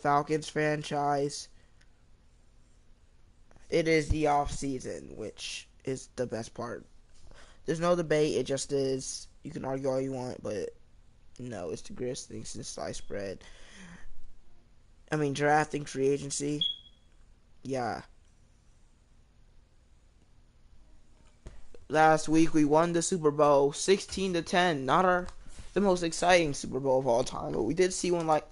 Falcons franchise. It is the offseason, which is the best part. There's no debate, it just is. You can argue all you want, but no, it's the greatest thing since sliced bread. I mean, drafting, free agency, yeah. Last week we won the Super Bowl 16-10. Not the most exciting Super Bowl of all time, but we did see one like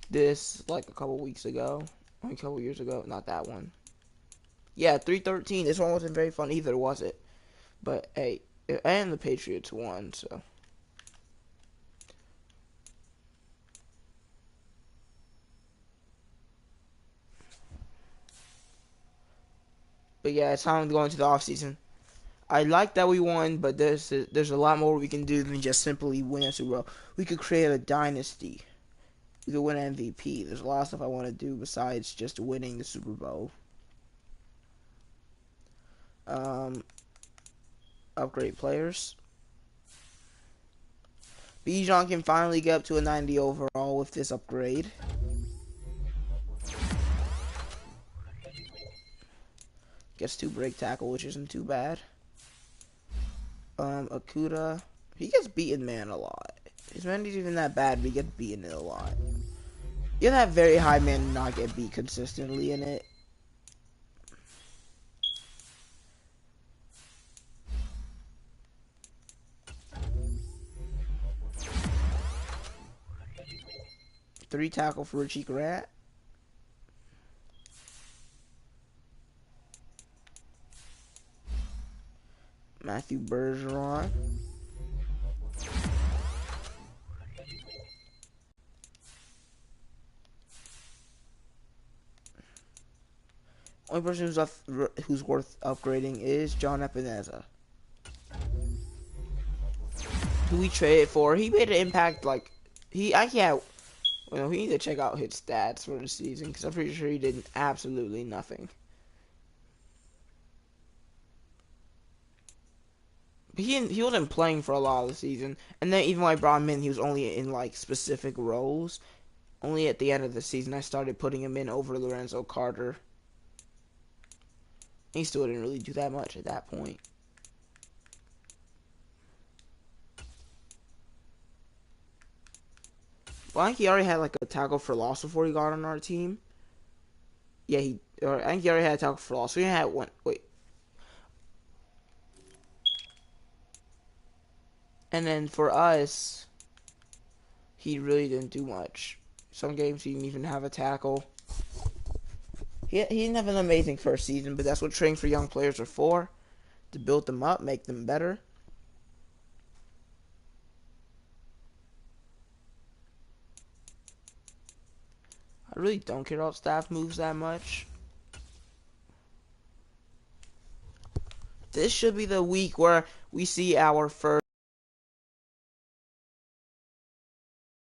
this like a couple weeks ago. A couple years ago. Not that one. Yeah, 3-13. This one wasn't very fun either, was it? But hey, and the Patriots won, so. But yeah, it's time to go into the offseason. I like that we won, but there's a lot more we can do than just simply win a Super Bowl. We could create a dynasty. We could win MVP. There's a lot of stuff I want to do besides just winning the Super Bowl. Um, Upgrade players. Bijan can finally get up to a 90 overall with this upgrade. Gets 2 break tackle, which isn't too bad. Akuda, he gets beaten man a lot. His man isn't even that bad, but he gets beaten it a lot. You have very high man and not get beat consistently in it. Three tackle for Richie Grant. Matthew Bergeron. Only person who's worth upgrading is John Epineza. Who we traded for. He made an impact like I can't. Well, we need to check out his stats for the season because I'm pretty sure he did absolutely nothing. But he wasn't playing for a lot of the season, and then even when I brought him in, he was only in like specific roles. Only at the end of the season, I started putting him in over Lorenzo Carter. He still didn't really do that much at that point. Well, I think he already had like a tackle for loss before he got on our team. Yeah, I think he already had a tackle for loss. So he had one. Wait. And then for us, he really didn't do much. Some games he didn't even have a tackle. He didn't have an amazing first season, but that's what training for young players are for. To build them up, make them better. I really don't care about staff moves that much. This should be the week where we see our first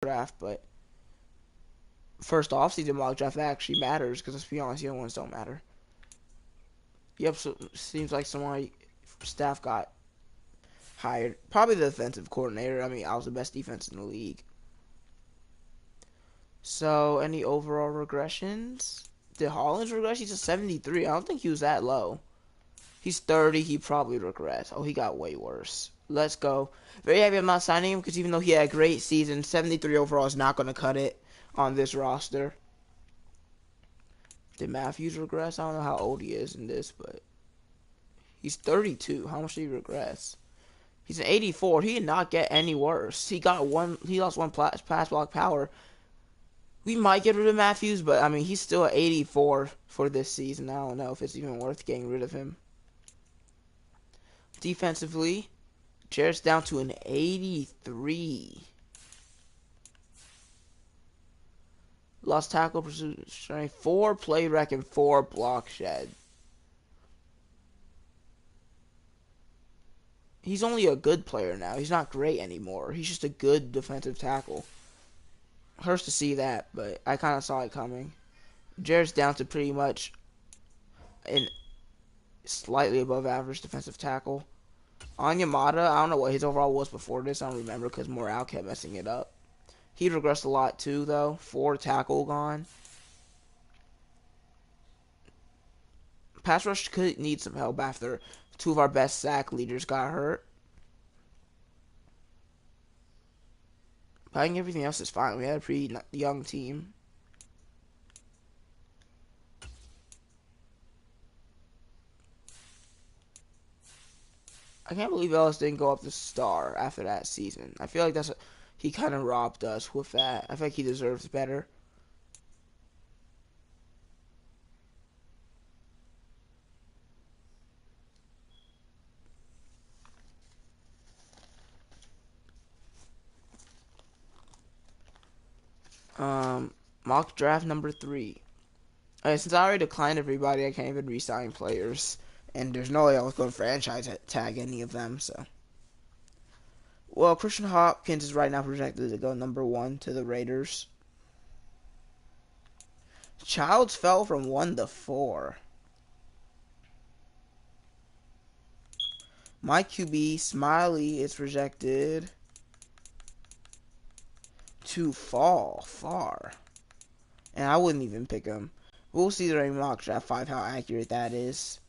draft, but first offseason mock draft actually matters because let's be honest, the other ones don't matter. Yep, so seems like some staff got hired. Probably the defensive coordinator. I mean, I was the best defense in the league. So, any overall regressions? Did Holland's regress? He's a 73. I don't think he was that low. He's 30. He probably regressed. Oh, he got way worse. Let's go. Very happy I'm not signing him because even though he had a great season, 73 overall is not going to cut it on this roster. Did Matthews regress? I don't know how old he is in this, but he's 32. How much did he regress? He's an 84. He did not get any worse. He lost one pass block power. We might get rid of Matthews, but I mean he's still at 84 for this season. I don't know if it's even worth getting rid of him. Defensively, Jarrett's down to an 83. Lost tackle pursuit strength, 4 play rec, and 4 block shed. He's only a good player now. He's not great anymore. He's just a good defensive tackle. Hurts to see that, but I kind of saw it coming. Jarrett's down to pretty much an slightly above average defensive tackle. Onyemata, I don't know what his overall was before this. I don't remember because Morale kept messing it up. He regressed a lot too, though. 4 tackle gone. pass rush could need some help after two of our best sack leaders got hurt. But I think everything else is fine. We had a pretty young team. I can't believe Ellis didn't go up to star after that season. I feel like he kind of robbed us with that. I feel like he deserves better. Mock draft number 3. Since I already declined everybody, I can't even re-sign players. And there's no way I was going to franchise tag any of them, so. Well, Christian Hopkins is right now projected to go number 1 to the Raiders. Childs fell from 1 to 4. My QB, Smiley, is projected to fall far. And I wouldn't even pick him. We'll see during mock draft 5 how accurate that is.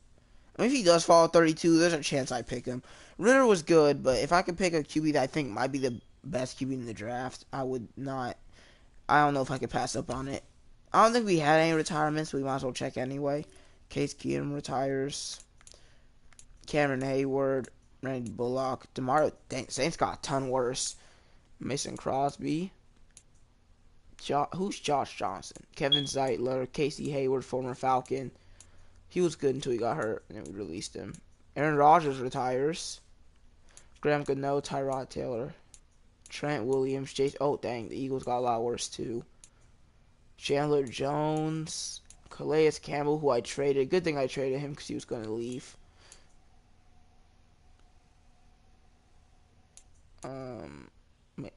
I mean, if he does fall 32, there's a chance I pick him. Ritter was good, but if I could pick a QB that I think might be the best QB in the draft, I would not. I don't know if I could pass up on it. I don't think we had any retirements, so we might as well check anyway. Case Keenum retires. Cameron Hayward, Randy Bullock, DeMario. Saints got a ton worse. Mason Crosby. Who's Josh Johnson? Kevin Zeitler, Casey Hayward, former Falcon. He was good until he got hurt, and then we released him. Aaron Rodgers retires. Graham Gano, Tyrod Taylor, Trent Williams, Jason. Oh, dang, the Eagles got a lot worse, too. Chandler Jones, Calais Campbell, who I traded. Good thing I traded him because he was going to leave.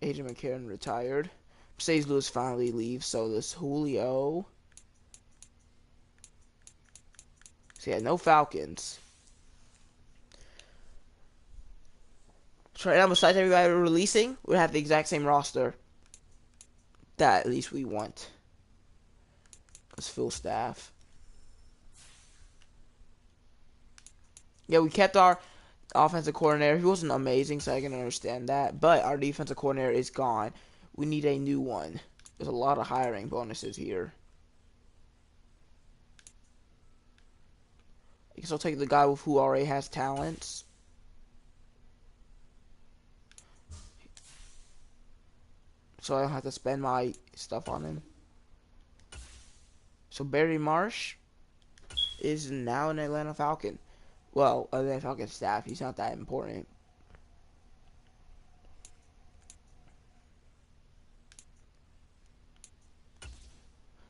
Agent McCarron retired. Mercedes Lewis finally leaves, so this Julio. So yeah, no Falcons. So right now, besides everybody we're releasing, we have the exact same roster that at least we want. Let's fill staff. Yeah, we kept our offensive coordinator. He wasn't amazing, so I can understand that. But our defensive coordinator is gone. We need a new one. There's a lot of hiring bonuses here. I guess I'll take the guy who already has talents. So I don't have to spend my stuff on him. So Barry Marsh is now an Atlanta Falcon. Well, Atlanta Falcon staff. He's not that important.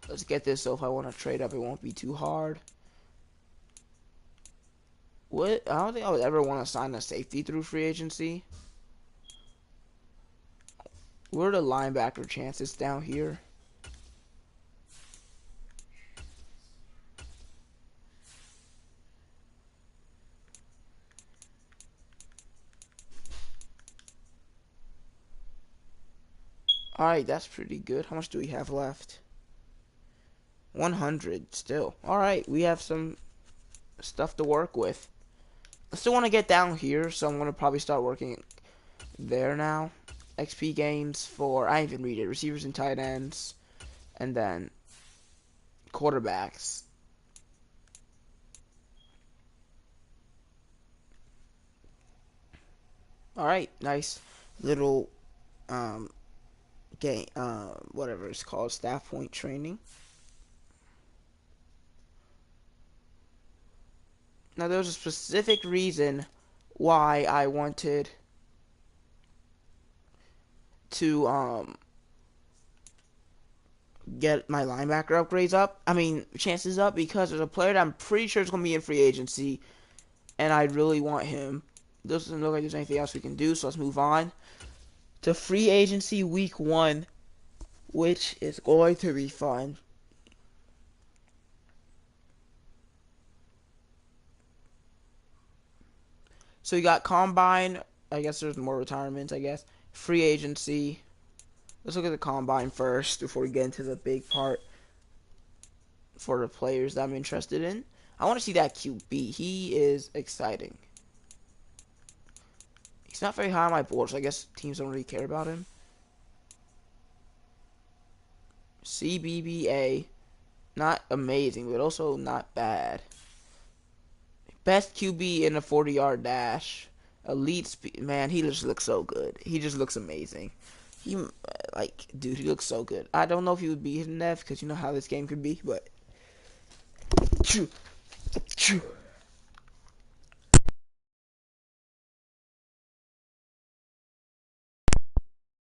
Let's get this, so if I want to trade up, it won't be too hard. I don't think I would ever want to sign a safety through free agency. What are the linebacker chances down here? Alright, that's pretty good. How much do we have left? 100 still. Alright, we have some stuff to work with. I still want to get down here, so I'm going to probably start working there now. XP games for, I didn't even read it, receivers and tight ends, and then quarterbacks. Alright, nice little game, whatever it's called, staff point training. Now there's a specific reason why I wanted to get my linebacker upgrades up. I mean, chances up, because there's a player that I'm pretty sure is going to be in free agency, and I really want him. Doesn't look like there's anything else we can do, so let's move on to free agency week 1, which is going to be fun. So you got combine. I guess there's more retirements, I guess. Free agency. Let's look at the combine first before we get into the big part for the players that I'm interested in. I want to see that QB. He is exciting. He's not very high on my board, so I guess teams don't really care about him. CBBA. Not amazing, but also not bad. Best QB in a 40-yard dash. Elite speed. Man, he just looks so good. He just looks amazing. He, like, dude, he looks so good. I don't know if he would beat Nev, because you know how this game could be, but...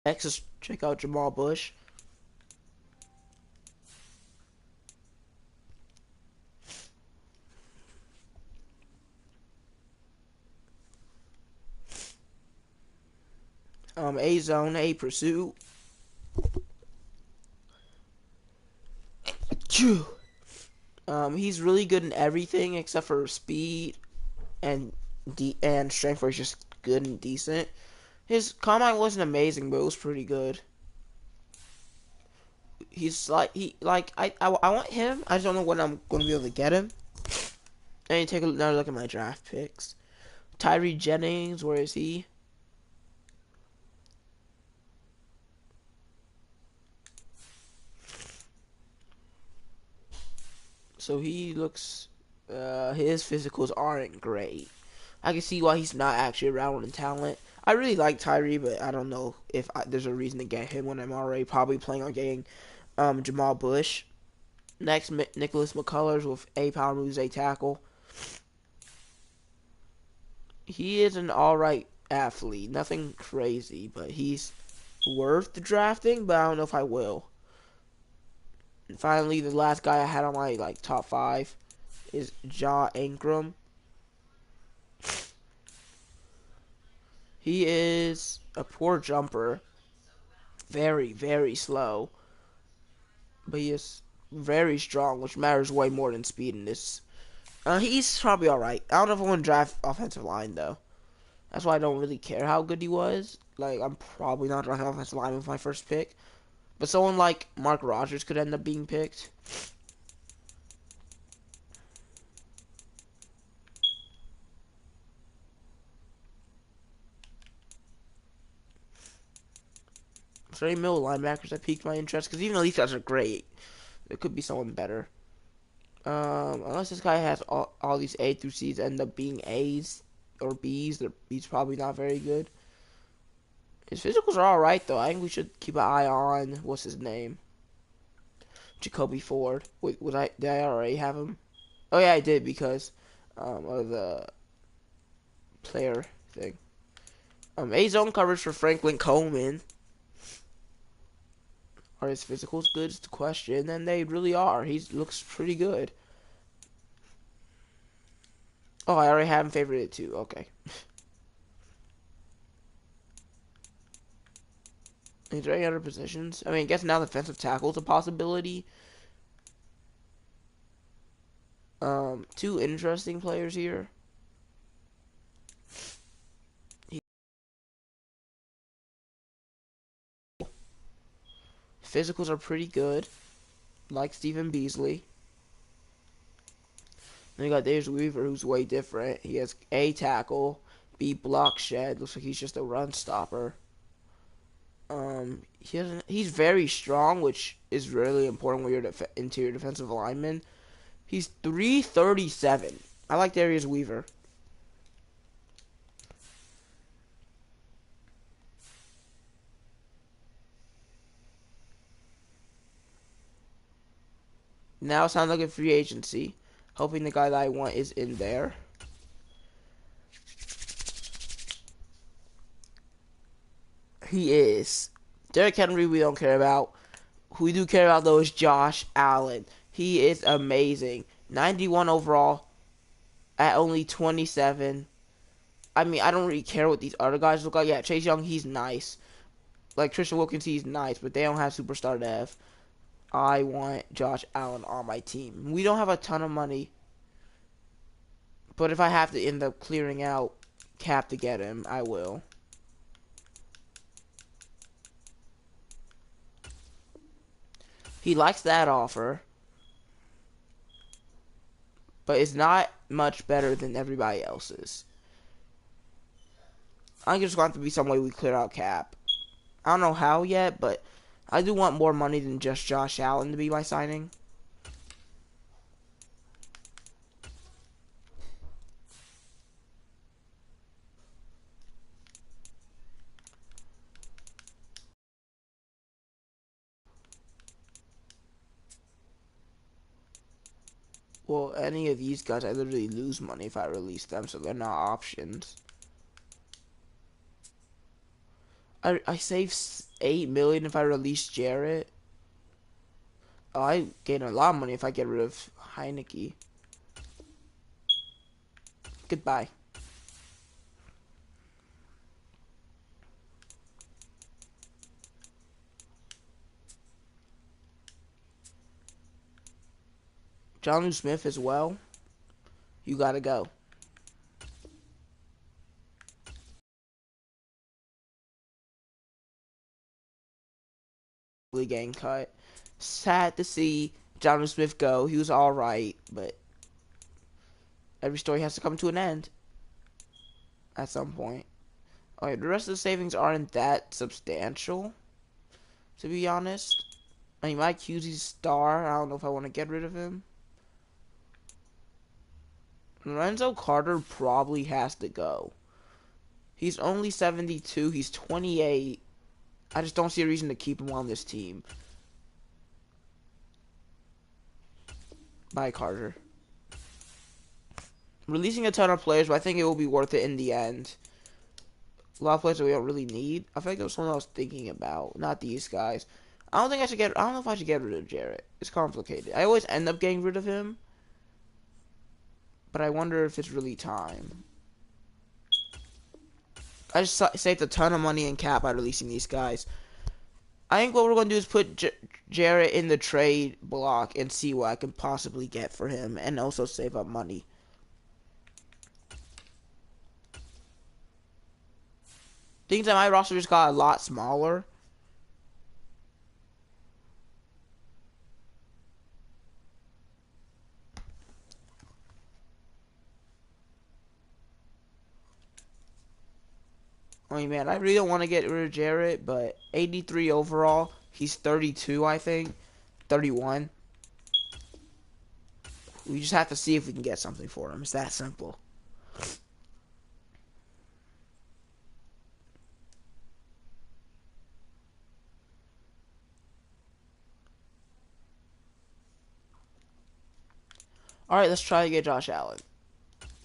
Next, let's check out Jamal Bush. A zone, A pursuit. He's really good in everything except for speed and strength, where he's just good and decent. His combine wasn't amazing, but it was pretty good. He's like I want him. I just don't know when I'm going to be able to get him. And you take another look at my draft picks. Tyree Jennings, where is he? So he looks, his physicals aren't great. I can see why he's not actually around in talent. I really like Tyree, but I don't know if there's a reason to get him when I'm already probably planning on getting Jamal Bush. Next, Nicholas McCullers with A power moves, A tackle. He is an alright athlete. Nothing crazy, but he's worth the drafting, but I don't know if I will. And finally, the last guy I had on my top 5 is Ja Ingram. He is a poor jumper. Very, very slow. But he is very strong, which matters way more than speed in this. He's probably alright. I don't know if I want to draft offensive line, though. That's why I don't really care how good he was. Like, I'm probably not drafting offensive line with my first pick. But someone like Mark Rogers could end up being picked. So any middle linebackers that piqued my interest, because even though these guys are great, there could be someone better. Unless this guy has all these A through C's end up being A's or B's, he's probably not very good. His physicals are alright, though. I think we should keep an eye on, what's his name? Jacoby Ford. Wait, did I already have him? Oh yeah, I did, because of the player thing. A zone coverage for Franklin Coleman. Are his physicals good is the question, and they really are. He looks pretty good. Oh, I already have him favorited too. Okay. Is there any other positions? I mean, I guess now defensive tackle is a possibility. Two interesting players here. Physicals are pretty good, like Stephen Beasley. Then you got Dave Weaver, who's way different. He has A tackle, B block shed. Looks like he's just a run stopper. He's very strong, which is really important when you're interior defensive lineman. He's 337. I like Darius Weaver. Now it's time to look at free agency. Hoping the guy that I want is in there. He is. Derrick Henry we don't care about. Who we do care about, though, is Josh Allen. He is amazing. 91 overall at only 27. I mean, I don't really care what these other guys look like. Yeah, Chase Young, he's nice. Like, Christian Wilkins, he's nice, but they don't have superstar dev. I want Josh Allen on my team. We don't have a ton of money, but if I have to end up clearing out cap to get him, I will. He likes that offer, but it's not much better than everybody else's. I think it's going to be some way we clear out cap. I don't know how yet, but I do want more money than just Josh Allen to be my signing. Well, any of these guys, I literally lose money if I release them, so they're not options. I save 8 million if I release Jarrett. Oh, I gain a lot of money if I get rid of Heineke. Goodbye. Jonnu Smith as well. You gotta go. Getting cut. Sad to see Jonnu Smith go. He was alright, but every story has to come to an end at some point. Alright, the rest of the savings aren't that substantial, to be honest. I mean, Mike Hughes' star. I don't know if I want to get rid of him. Lorenzo Carter probably has to go. He's only 72. He's 28. I just don't see a reason to keep him on this team. Bye, Carter. Releasing a ton of players, but I think it will be worth it in the end. A lot of players that we don't really need. I feel like it was someone I was thinking about, not these guys. I don't know if I should get rid of Jarrett. It's complicated. I always end up getting rid of him, but I wonder if it's really time. I just saved a ton of money in cap by releasing these guys. I think what we're going to do is put Jarrett in the trade block and see what I can possibly get for him, and also save up money. Things that my roster just got a lot smaller. I mean, man, I really don't want to get rid of Jarrett, but 83 overall. He's 32, I think. 31. We just have to see if we can get something for him. It's that simple. Alright, let's try to get Josh Allen.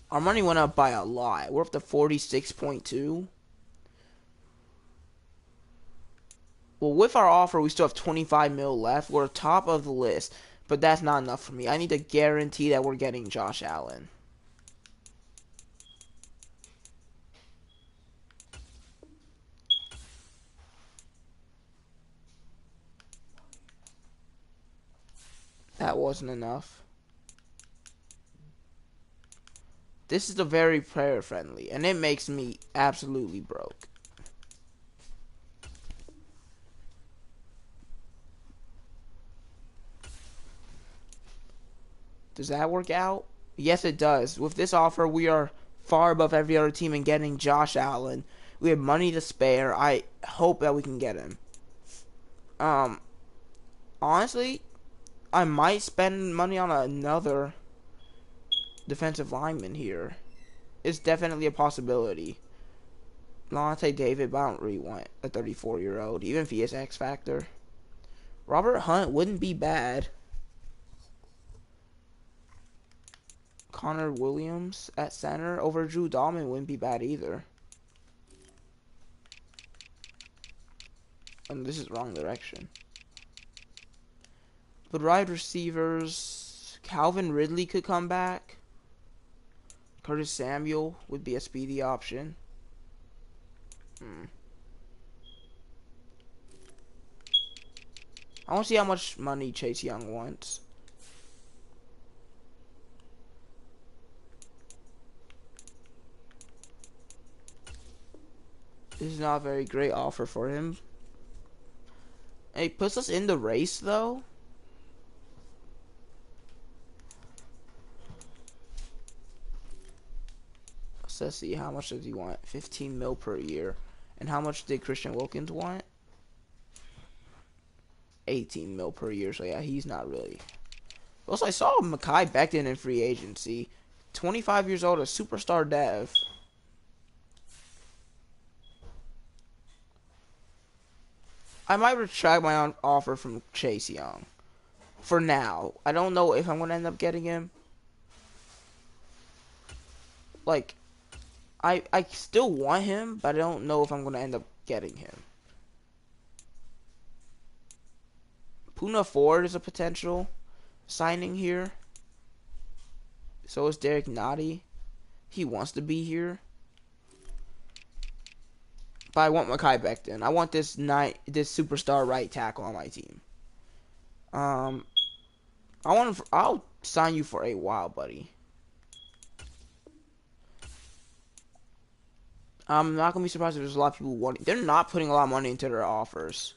Our money went up by a lot. We're up to 46.2. Well, with our offer, we still have 25 mil left. We're top of the list, but that's not enough for me. I need to guarantee that we're getting Josh Allen. That wasn't enough. This is a very player friendly, and it makes me absolutely broke. Does that work out? Yes, it does. With this offer, we are far above every other team in getting Josh Allen. We have money to spare. I hope that we can get him. Honestly, I might spend money on another defensive lineman here. It's definitely a possibility. Lante David, but I don't really want a 34-year-old, even if he is X Factor. Robert Hunt wouldn't be bad. Connor Williams at center over Drew Dahlman wouldn't be bad either. And this is wrong direction. But wide receivers, Calvin Ridley could come back. Curtis Samuel would be a speedy option. I want to see how much money Chase Young wants. This is not a very great offer for him. It puts us in the race, though. So let's see, how much does he want? 15 mil per year. And how much did Christian Wilkins want? 18 mil per year. So yeah, he's not really. Also, I saw Mekhi Becton in free agency. 25 years old, a superstar dev. I might retract my own offer from Chase Young. For now. I don't know if I'm going to end up getting him. Like, I still want him, but I don't know if I'm going to end up getting him. Puna Ford is a potential signing here. So is Derek Nottie. He wants to be here. But I want Mekhi Becton. I want this superstar right tackle on my team. I'll sign you for a while, buddy. I'm not gonna be surprised if there's a lot of people wanting. They're not putting a lot of money into their offers.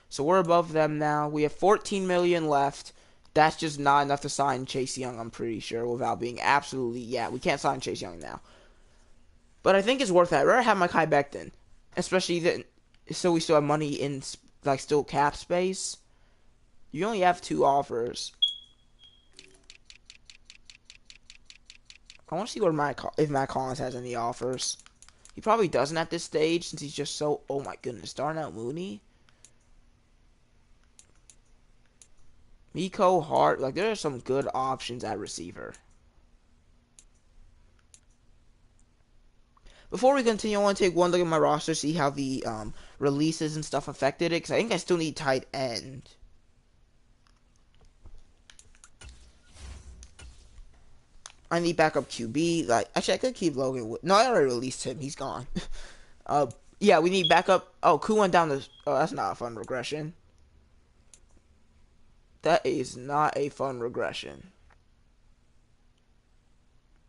So we're above them now. We have 14 million left. That's just not enough to sign Chase Young, I'm pretty sure, without being absolutely, yeah, we can't sign Chase Young now. But I think it's worth that. I'd rather have Mekhi Becton, especially then, so we still have money in, like, still cap space. You only have 2 offers. I want to see if Matt Collins has any offers. He probably doesn't at this stage since he's just so, oh my goodness, Darnell Mooney. Miko Hart, like, there are some good options at receiver. Before we continue, I want to take one look at my roster, see how the releases and stuff affected it, because I think I still need tight end. I need backup QB. Like, actually, I could keep Logan. No, I already released him. He's gone. Yeah, we need backup. Oh, Koo went down the. Oh, that's not a fun regression. That is not a fun regression.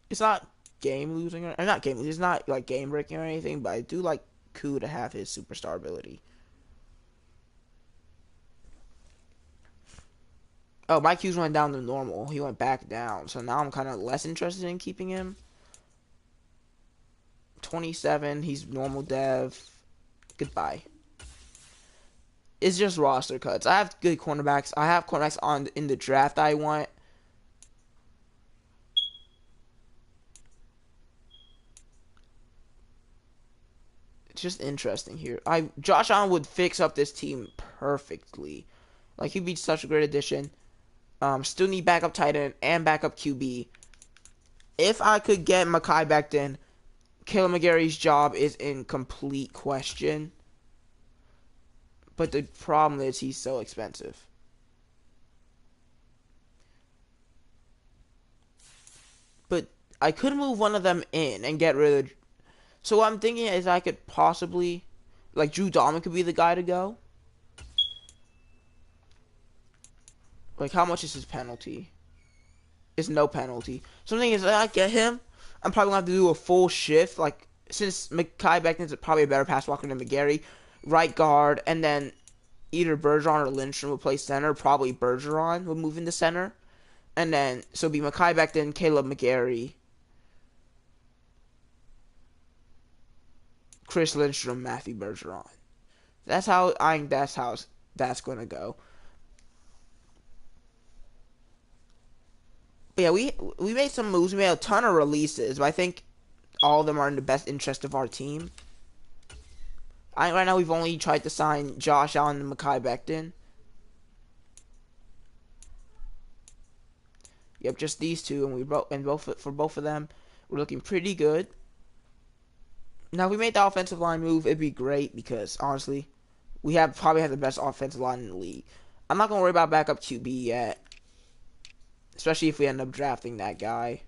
It's not game losing or not game losing. It's not like game breaking or anything. But I do like Koo to have his superstar ability. Oh, my Q's went down to normal. He went back down. So now I'm kind of less interested in keeping him. 27. He's normal dev. Goodbye. It's just roster cuts. I have good cornerbacks. I have cornerbacks in the draft I want. It's just interesting here. Josh Allen would fix up this team perfectly. Like, he'd be such a great addition. Still need backup tight end and backup QB. If I could get Mekhi Becton, Caleb McGarry's job is in complete question. But the problem is he's so expensive. But I could move one of them in and get rid of. So what I'm thinking is I could possibly, like, Drew Dalman could be the guy to go. Like, how much is his penalty? It's no penalty. Something is, I get him, I'm probably going to have to do a full shift. Like, since Mekhi Becton's probably a better pass blocker than McGarry, right guard, and then either Bergeron or Lindstrom will play center. Probably Bergeron will move into center. And then, so it'll be Mekhi Becton, Caleb McGarry, Chris Lindstrom, Matthew Bergeron. That's how that's going to go. But yeah, we made some moves. We made a ton of releases, but I think all of them are in the best interest of our team. Right now, we've only tried to sign Josh Allen and Mekhi Becton. Yep, just these two, and for both of them, we're looking pretty good. Now, if we made the offensive line move, it'd be great because honestly, we probably have the best offensive line in the league. I'm not gonna worry about backup QB yet, especially if we end up drafting that guy.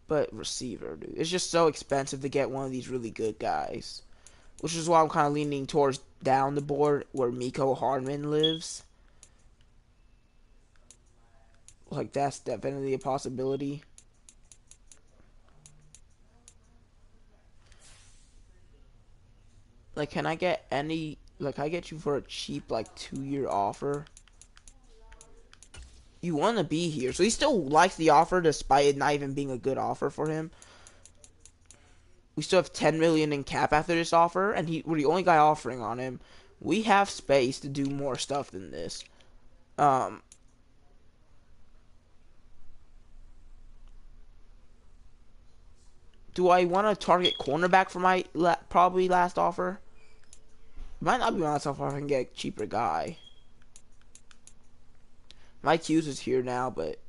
But receiver, dude, it's just so expensive to get one of these really good guys, which is why I'm kind of leaning towards down the board where Miko Hardman lives. Like, that's definitely a possibility. Like, can I get any, Like, I get you for a cheap, like, 2-year offer. You want to be here. So he still likes the offer despite it not even being a good offer for him. We still have 10 million in cap after this offer, and we're the only guy offering on him. We have space to do more stuff than this. Do I want to target cornerback for my probably last offer? Might not be my last offer if I can get a cheaper guy. Mike Hughes is here now, but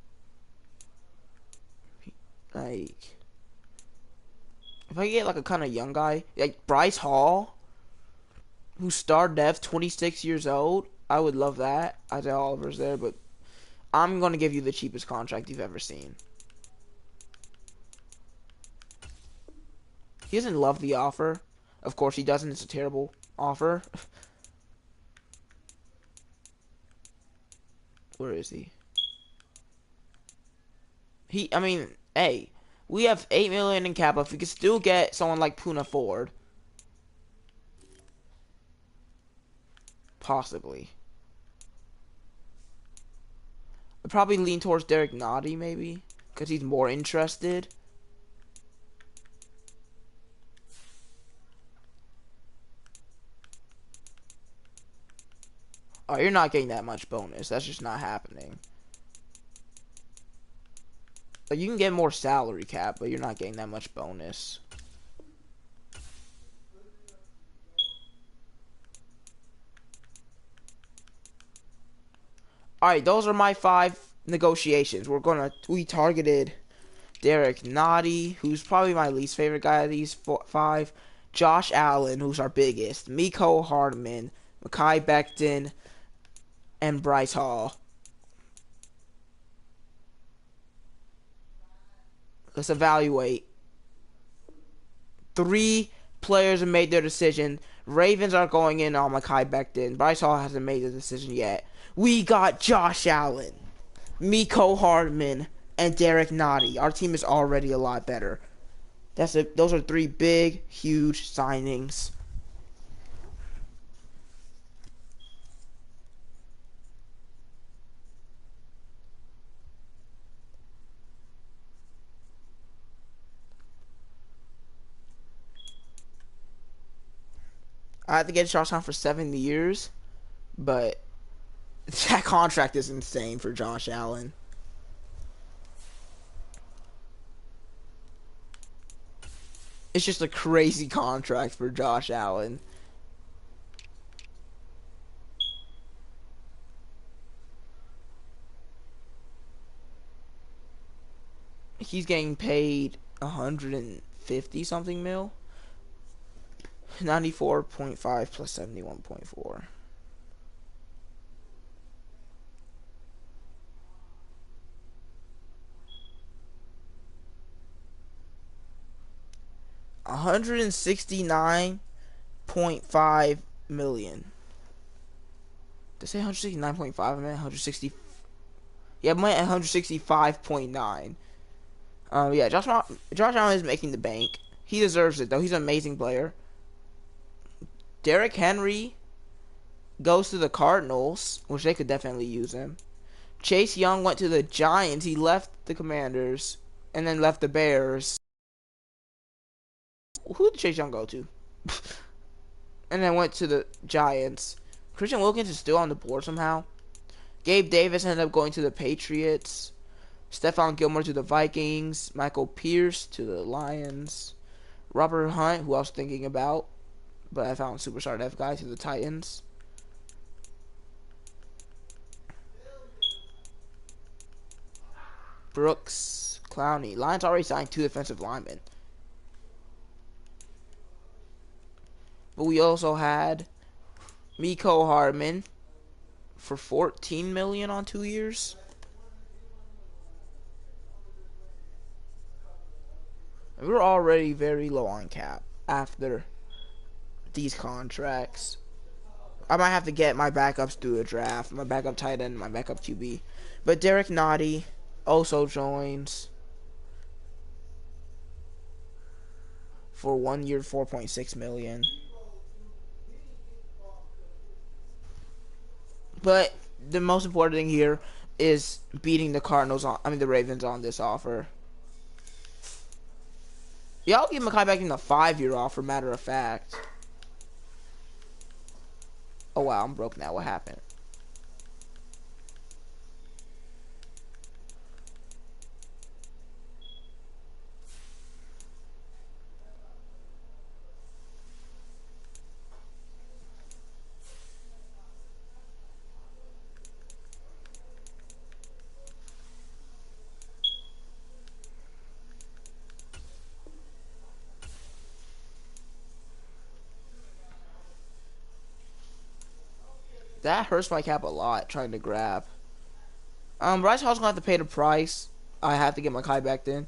like, if I get like a kind of young guy, like Bryce Hall, who's star dev, 26 years old, I would love that. Isaiah Oliver's there, but I'm going to give you the cheapest contract you've ever seen. He doesn't love the offer. Of course he doesn't. It's a terrible offer. Where is he? I mean, hey, we have 8 million in cap. If we could still get someone like Puna Ford, possibly. I'd probably lean towards Derek Noddy, maybe, because he's more interested. Oh, you're not getting that much bonus. That's just not happening. Like, you can get more salary cap, but you're not getting that much bonus. Alright, those are my 5 negotiations. We targeted Derek Noddy, who's probably my least favorite guy of these 5. Josh Allen, who's our biggest. Miko Hardman, Mekhi Becton, and Bryce Hall. Let's evaluate. 3 players have made their decision. Ravens are going in on Mekhi Becton. Bryce Hall hasn't made the decision yet. We got Josh Allen, Miko Hardman, and Derek Noddy. Our team is already a lot better. Those are 3 big, huge signings. I have to get Josh Allen for 7 years, but that contract is insane for Josh Allen. It's just a crazy contract for Josh Allen. He's getting paid 150 something mil. 94.5 plus 71.4. $169.5 million. Did I say 169.5? I meant 160. Yeah, I meant 165.9. Yeah, Josh Allen is making the bank. He deserves it though. He's an amazing player. Derrick Henry goes to the Cardinals, which they could definitely use him. Chase Young went to the Giants. He left the Commanders and then left the Bears. Who did Chase Young go to? And then went to the Giants. Christian Wilkins is still on the board somehow. Gabe Davis ended up going to the Patriots. Stephon Gilmore to the Vikings. Michael Pierce to the Lions. Robert Hunt, who I was thinking about, but I found Superstar Dev guy, to the Titans. Brooks, Clowney. Lions already signed 2 defensive linemen. But we also had Miko Hardman for 14 million on 2 years. And we're already very low on cap after these contracts. I might have to get my backups through a draft. My backup tight end, my backup QB. But Derek Noddy also joins for 1 year, 4.6 million. But the most important thing here is beating the Cardinals on. I mean the Ravens on this offer. Yeah, I'll give Mekhi Becton a 5-year offer. Matter of fact. Oh wow, I'm broke now. What happened? That hurts my cap a lot. Trying to grab. Bryce Hall's gonna have to pay the price. I have to get Mekhi Becton.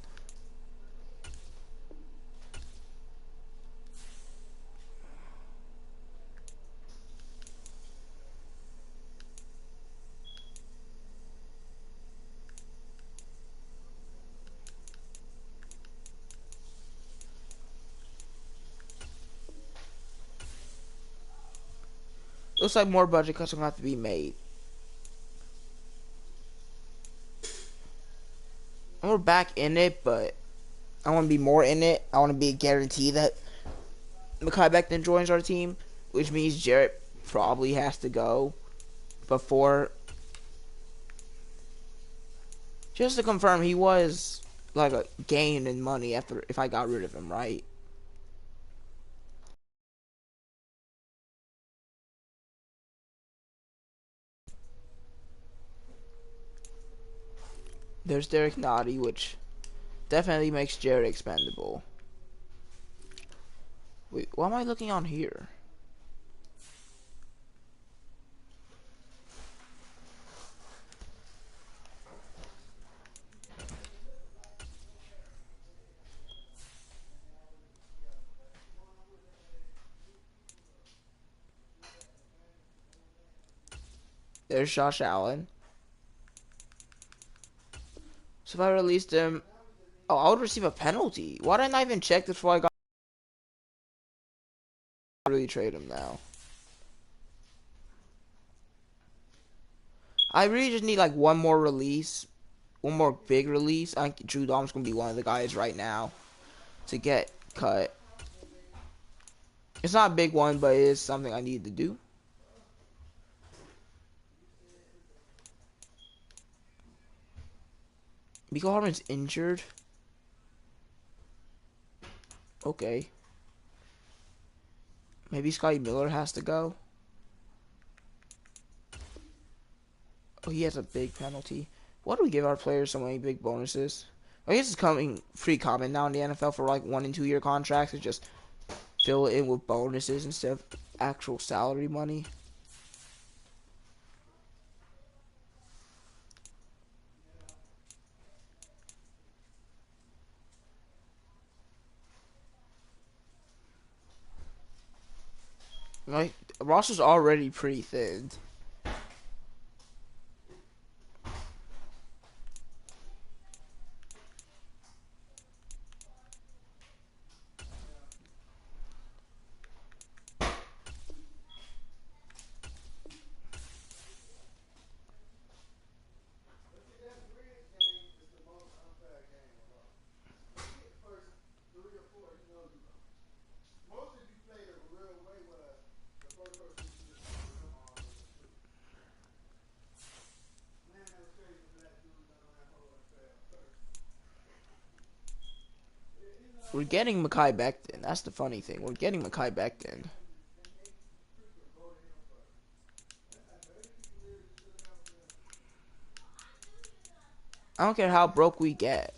Looks like more budget cuts are gonna have to be made. And we're back in it, but I want to be more in it. I want to be guaranteed that Mekhi Becton joins our team, which means Jarrett probably has to go before. Just to confirm, he was like a gain in money after if I got rid of him, right? There's Derek Nottie, which definitely makes Jarrett expendable. Wait, why am I looking on here? There's Josh Allen. So if I released him, oh, I would receive a penalty. Why didn't I even check this before I got really trade him now? I really just need like one more release, one more big release. I think Drew Dom's gonna be one of the guys right now to get cut. It's not a big one, but it is something I need to do. Miko Hardman's injured. Okay. Maybe Scotty Miller has to go. Oh, he has a big penalty. Why do we give our players so many big bonuses? I guess it's coming pretty common now in the NFL for like 1 and 2 year contracts to just fill it in with bonuses instead of actual salary money. Like roster's already pretty thin. We're getting Mekhi Becton. That's the funny thing. We're getting Mekhi Becton. I don't care how broke we get.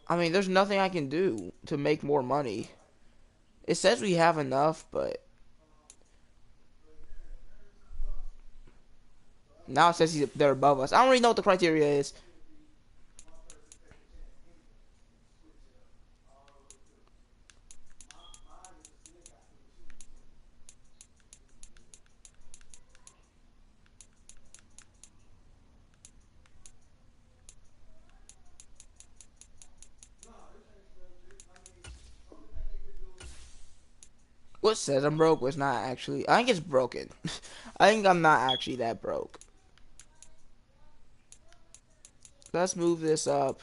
I mean, there's nothing I can do to make more money. It says we have enough, but now it says they're above us. I don't really know what the criteria is. What says I'm broke was not actually. I think it's broken. I think I'm not actually that broke. Let's move this up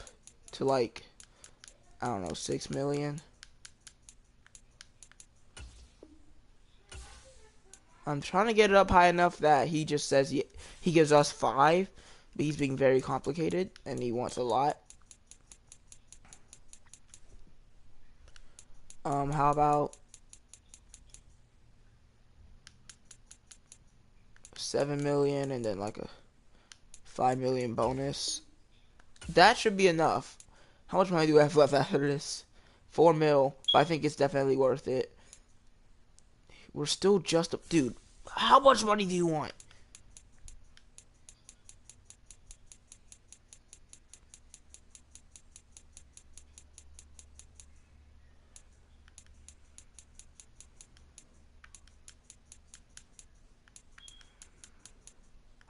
to like, I don't know, 6 million. I'm trying to get it up high enough that he just says he gives us 5, but he's being very complicated and he wants a lot. How about 7 million and then like a 5 million bonus? That should be enough. How much money do I have left after this? 4 mil, but I think it's definitely worth it. We're still just a dude. How much money do you want?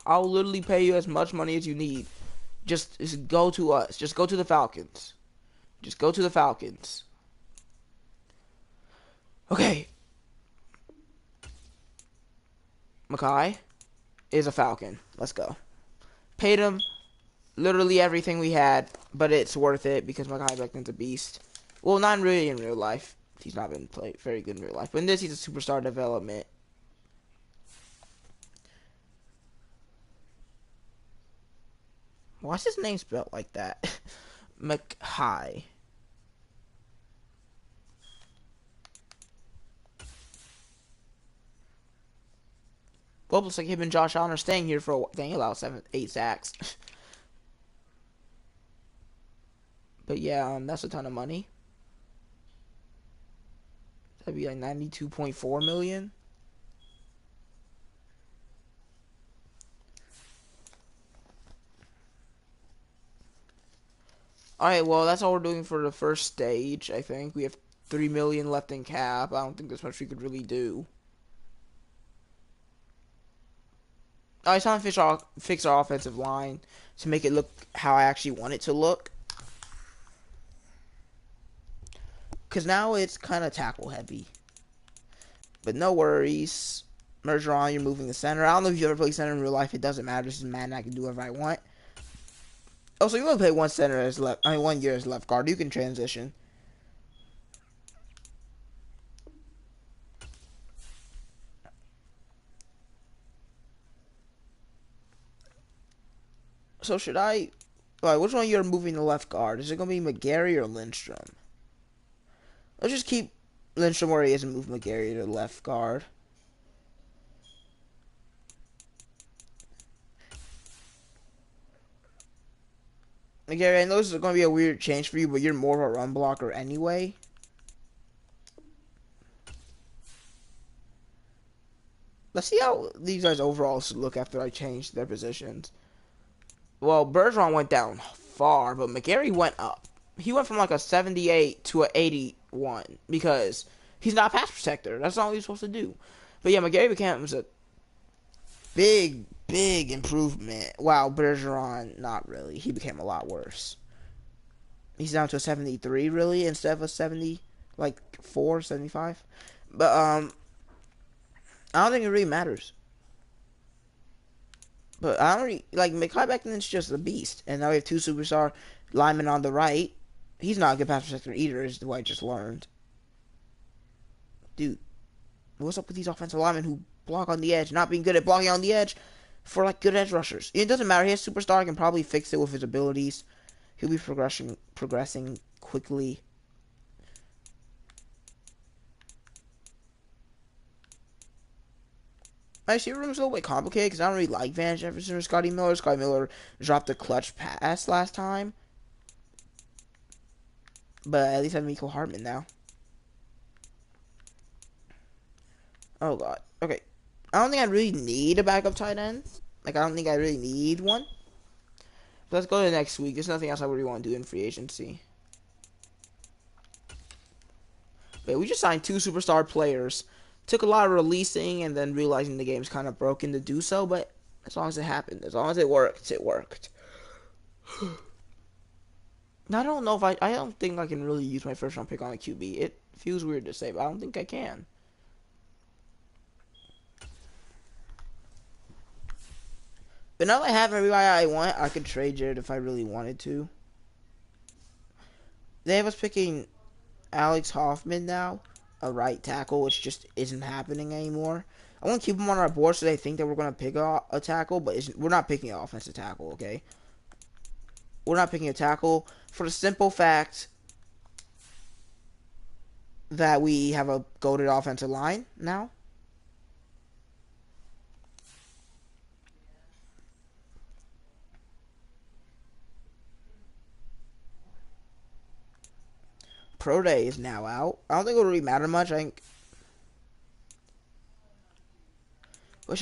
I'll literally pay you as much money as you need. Just go to us. Just go to the Falcons. Just go to the Falcons. Okay. Makai is a Falcon. Let's go. Paid him literally everything we had, but it's worth it because Makai Beckman's a beast. Well, not really in real life. He's not been played very good in real life. But in this, he's a superstar development. Why's his name spelled like that? Makai. Well, looks like him and Josh Allen are staying here for a while. Dang, allowed 8 sacks. But yeah, that's a ton of money. That'd be like 92.4 million. Alright, well, that's all we're doing for the first stage, I think. We have 3 million left in cap. I don't think there's much we could really do. It's time to fix our offensive line to make it look how I actually want it to look. Because now it's kind of tackle heavy. But no worries. Mergeron, you're moving the center. I don't know if you ever played center in real life. It doesn't matter. This is Madden. I can do whatever I want. Oh, so you want to play one center as left. I mean, 1 year as left guard. You can transition. So should I? Like, which one you're moving to left guard? Is it gonna be McGarry or Lindstrom? Let's just keep Lindstrom where he is and move McGarry to left guard. McGarry, I know this is going to be a weird change for you, but you're more of a run blocker anyway. Let's see how these guys overall look after I change their positions. Well, Bergeron went down far, but McGarry went up. He went from like a 78 to a 81 because he's not a pass protector. That's not what he's supposed to do. But yeah, McGarry becomes a big improvement. Wow, Bergeron, not really. He became a lot worse. He's down to a 73, really, instead of a 70, like 4, 75. But, I don't think it really matters. But I don't really, like, Mekhi Becton's just a beast. And now we have 2 superstar linemen on the right. He's not a good pass protector either, is what I just learned. Dude, what's up with these offensive linemen who block on the edge, not being good at blocking on the edge for, like, good edge rushers? It doesn't matter. He has superstar. I can probably fix it with his abilities. He'll be progressing quickly. My receiver room's a little bit complicated because I don't really like Van Jefferson or Scotty Miller. Scotty Miller dropped a clutch pass last time. But at least I have Miko Hartman now. Oh, God. Okay. I don't think I really need a backup tight end. Like, I don't think I really need one. But let's go to next week. There's nothing else I really want to do in free agency. But we just signed 2 superstar players. Took a lot of releasing and then realizing the game's kind of broken to do so, but as long as it happened, as long as it worked, it worked. Now, I don't know if I don't think I can really use my first round pick on a QB. It feels weird to say, but I don't think I can. But now that I have everybody I want, I could trade Jared if I really wanted to. They have us picking Alex Hoffman now, a right tackle, which just isn't happening anymore. I want to keep him on our board so they think that we're going to pick a tackle, but we're not picking an offensive tackle, okay? We're not picking a tackle for the simple fact that we have a goated offensive line now. Pro Day is now out. I don't think it'll really matter much. Which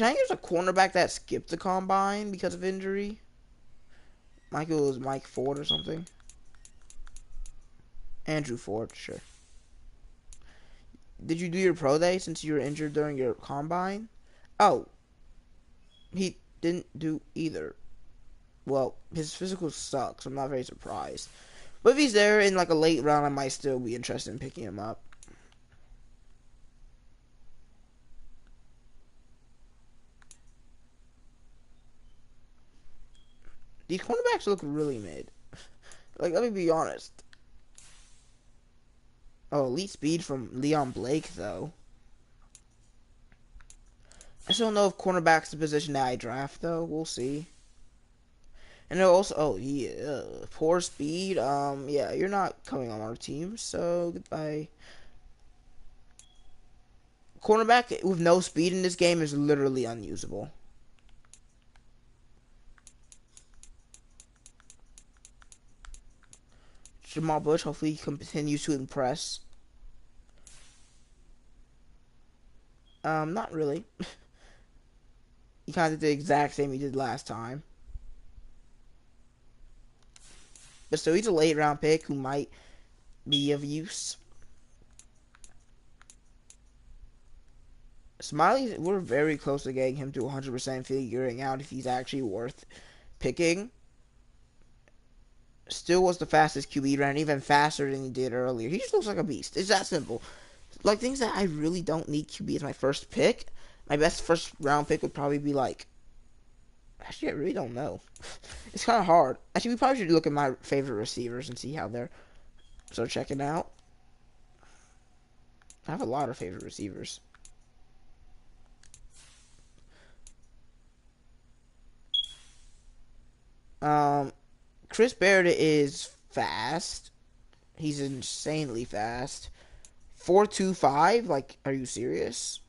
I think there's a cornerback that skipped the combine because of injury. Michael was Mike Ford or something. Andrew Ford, sure. Did you do your pro day since you were injured during your combine? Oh, he didn't do either. Well, his physical sucks. So I'm not very surprised. But if he's there in like a late round, I might still be interested in picking him up. These cornerbacks look really mid. Like, let me be honest. Oh, elite speed from Leon Blake, though. I still don't know if cornerback's the position that I draft, though. We'll see. And also, oh, yeah, poor speed. Yeah, you're not coming on our team, so goodbye. Cornerback with no speed in this game is literally unusable. Jamal Bush, hopefully he continues to impress. Not really. He kind of did the exact same he did last time. But still, he's a late round pick who might be of use. Smiley, we're very close to getting him to 100% figuring out if he's actually worth picking. Still was the fastest QB, ran even faster than he did earlier. He just looks like a beast. It's that simple. Like, things that I really don't need QB as my first pick. My best first round pick would probably be like... Actually, I really don't know. It's kind of hard. Actually, we probably should look at my favorite receivers and see how they're... So, checking out. I have a lot of favorite receivers. Chris Barrett is fast. He's insanely fast. 4.25? Like, are you serious?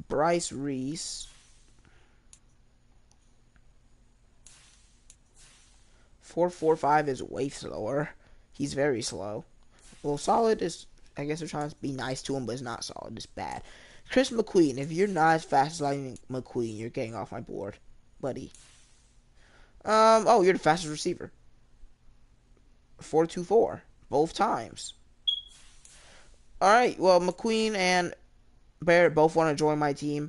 Bryce Reese. 4.45 is way slower. He's very slow. Well, solid is... I guess they're trying to be nice to him, but it's not solid. It's bad. Chris McQueen. If you're not as fast as Lightning McQueen, you're getting off my board, buddy. Oh, you're the fastest receiver. 4.24. Both times. Alright, well, McQueen and Barrett both want to join my team.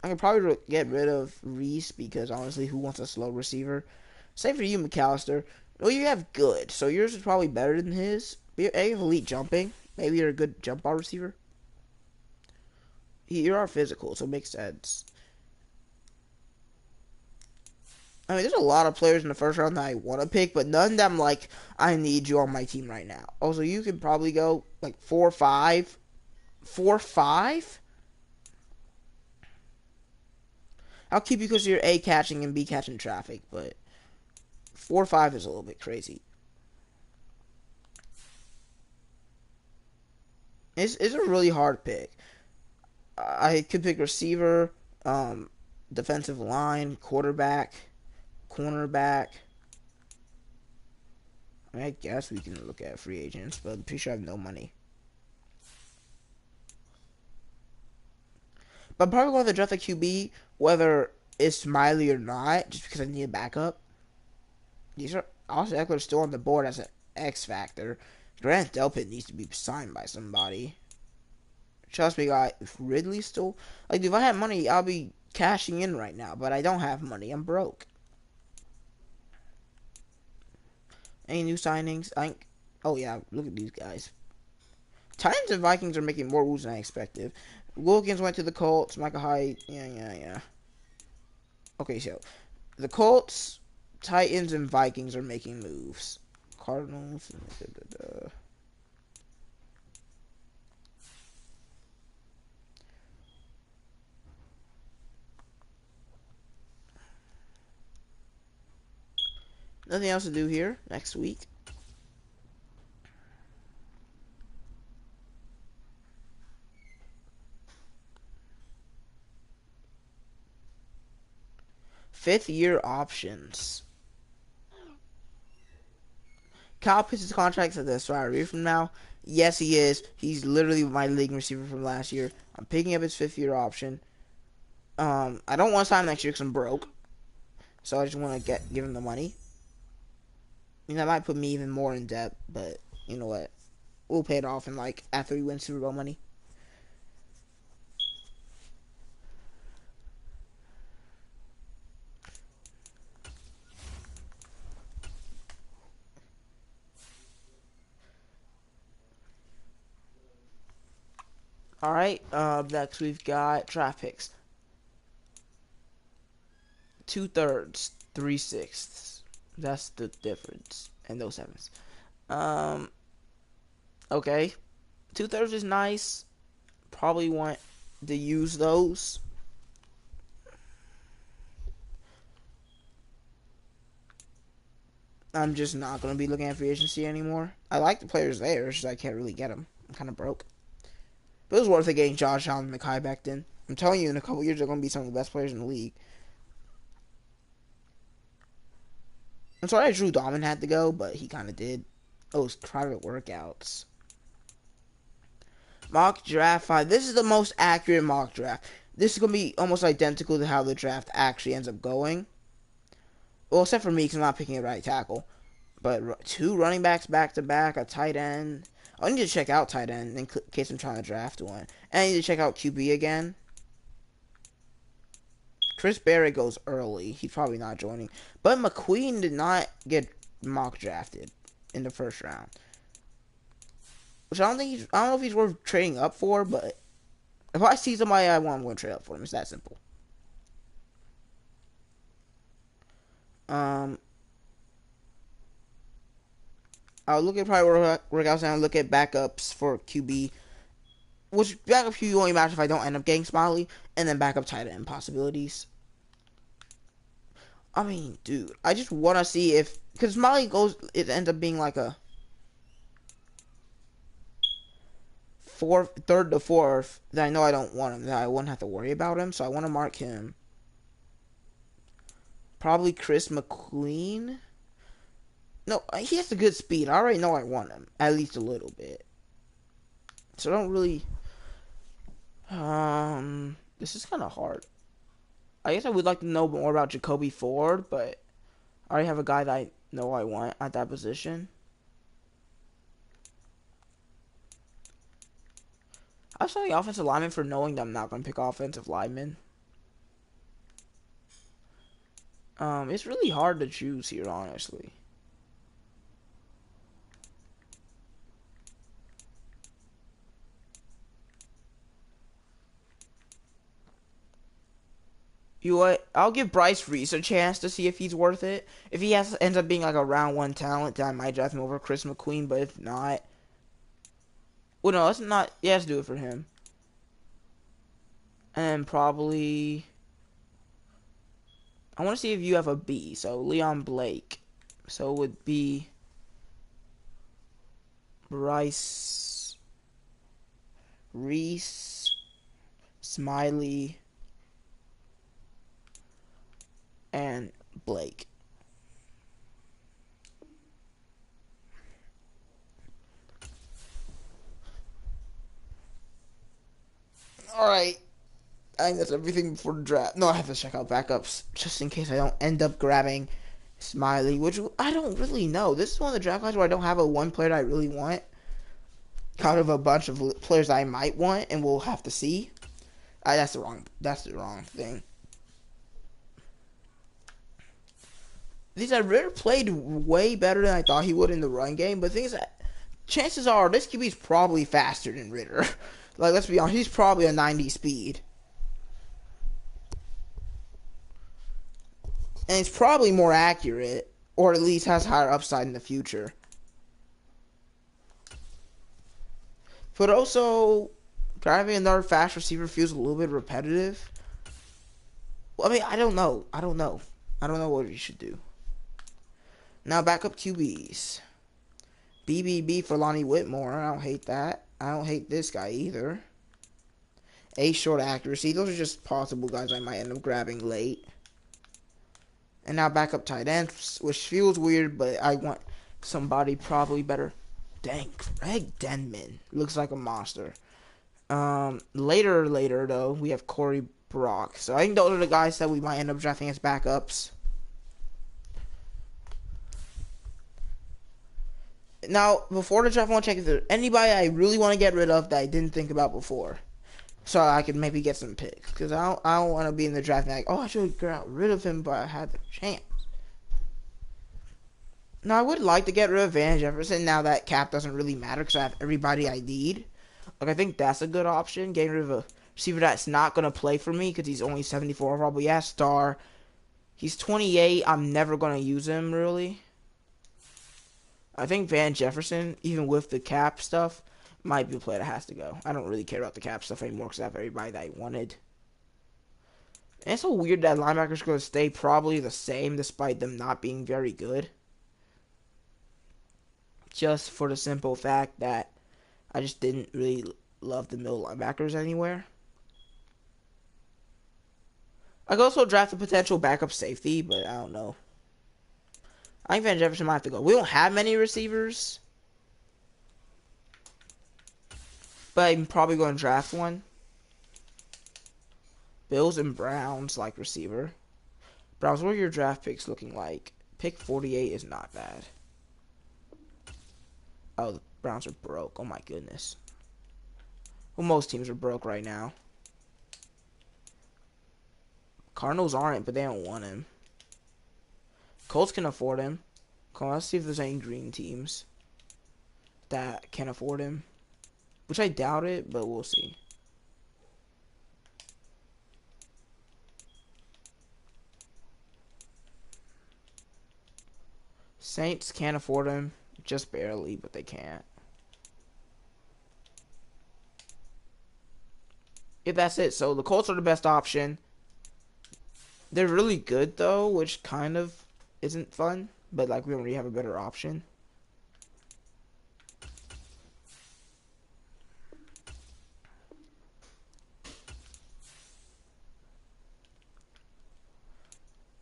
I can probably get rid of Reese because, honestly, who wants a slow receiver? Same for you, McAllister. Well, you have good, so yours is probably better than his. You have elite jumping. Maybe you're a good jump ball receiver. You are physical, so it makes sense. I mean, there's a lot of players in the first round that I want to pick, but none of them, like, I need you on my team right now. Also, you could probably go, like, 4-5. 4-5? I'll keep you because you're A, catching, and B, catching traffic, but 4-5 is a little bit crazy. It's a really hard pick. I could pick receiver, defensive line, quarterback, cornerback. I mean, I guess we can look at free agents, but I'm pretty sure I have no money. But I'm probably going to draft a QB, whether it's Smiley or not, just because I need a backup. These are Austin Eckler's still on the board as an X factor. Grant Delpit needs to be signed by somebody. Trust me, guy. If Ridley's still... Like, if I had money, I'll be cashing in right now. But I don't have money. I'm broke. Any new signings? Oh, yeah. Look at these guys. Titans and Vikings are making more moves than I expected. Wilkins went to the Colts. Micah Hyde. Yeah. Okay, so the Colts, Titans, and Vikings are making moves. Cardinals. Nothing else to do here next week. Fifth-year options. Kyle Pitts' contract's at the start of year from now. Yes, he is. He's literally my leading receiver from last year. I'm picking up his fifth-year option. I don't want to sign next year because I'm broke. So I just want to give him the money. I mean, that might put me even more in debt, but you know what? We'll pay it off in after we win Super Bowl money. Alright, next we've got draft picks. 2/3, 3/6. That's the difference in those sevens. Okay. 2/3 is nice. Probably want to use those. I'm just not going to be looking at free agency anymore. I like the players there, it's just I can't really get them. I'm kind of broke. But it was worth it getting Josh Allen and Mekhi back then. I'm telling you, in a couple years, they're going to be some of the best players in the league. I'm sorry Drew Dahman had to go, but he kind of did. Those private workouts. Mock draft 5. This is the most accurate mock draft. This is going to be almost identical to how the draft actually ends up going. Well, except for me, because I'm not picking a right tackle. But 2 running backs back-to-back, a tight end. I need to check out tight end in case I'm trying to draft one. And I need to check out QB again. Chris Barrett goes early. He's probably not joining. But McQueen did not get mock drafted in the first round. Which I don't know if he's worth trading up for, but if I see somebody I want, I'm going to trade up for him. It's that simple. I'll look at probably workouts and I'll look at backups for QB. Which backup QB only matters if I don't end up getting Smiley, and then backup tight end possibilities. I mean, dude, I just want to see if, because Smiley it ends up being like a third to fourth that I know I don't want him, that I wouldn't have to worry about him, so I want to mark him. Probably Chris McQueen. No, he has a good speed. I already know I want him, at least a little bit. So I don't really. This is kind of hard. I guess I would like to know more about Jacoby Ford, but I already have a guy that I know I want at that position. I saw the offensive lineman for knowing that I'm not going to pick offensive linemen. It's really hard to choose here, honestly. You know what? I'll give Bryce Reese a chance to see if he's worth it. If he ends up being like a round 1 talent, then I might draft him over Chris McQueen. But if not, well, no, let's not. Yeah, let's do it for him. And probably, I want to see if you have a B. So Leon Blake. So it would be Bryce Reese, Smiley, and Blake. Alright. I think that's everything before the draft. No, I have to check out backups just in case I don't end up grabbing Smiley, which I don't really know. This is one of the draft classes where I don't have a one player that I really want. Kind of a bunch of players I might want, and we'll have to see. That's the wrong thing. Ritter played way better than I thought he would in the run game, but the thing is that chances are this QB is probably faster than Ritter. Like, let's be honest, he's probably a 90 speed. And it's probably more accurate, or at least has higher upside in the future. But also, grabbing another fast receiver feels a little bit repetitive. Well, I mean, I don't know. I don't know what we should do. Now, backup QBs. BBB for Lonnie Whitmore. I don't hate that. I don't hate this guy either. A short accuracy. Those are just possible guys I might end up grabbing late. And now backup tight ends, which feels weird, but I want somebody probably better. Dang, Greg Denman looks like a monster. Later though, we have Corey Brock. So I think those are the guys that we might end up drafting as backups. Now, before the draft, I want to check if there's anybody I really want to get rid of that I didn't think about before, so I could maybe get some picks. Because I don't want to be in the draft and like, oh, I should get rid of him, but I had the chance. Now, I would like to get rid of Van Jefferson now that cap doesn't really matter because I have everybody I need. Like, I think that's a good option, getting rid of a receiver that's not going to play for me because he's only 74 overall. But yeah, star. He's 28. I'm never going to use him, really. I think Van Jefferson, even with the cap stuff, might be a player that has to go. I don't really care about the cap stuff anymore because I have everybody that I wanted. And it's so weird that linebackers are going to stay probably the same despite them not being very good. Just for the simple fact that I just didn't really love the middle linebackers anywhere. I could also draft a potential backup safety, but I don't know. I think Van Jefferson might have to go. We don't have many receivers, but I'm probably going to draft one. Bills and Browns like receiver. Browns, what are your draft picks looking like? Pick 48 is not bad. Oh, the Browns are broke. Oh my goodness. Well, most teams are broke right now. Cardinals aren't, but they don't want him. Colts can afford him. Come on, let's see if there's any green teams that can afford him. Which I doubt it, but we'll see. Saints can't afford him. Just barely, but they can't. Yeah, that's it. So the Colts are the best option. They're really good, though, which kind of isn't fun. But, like, we don't really have a better option.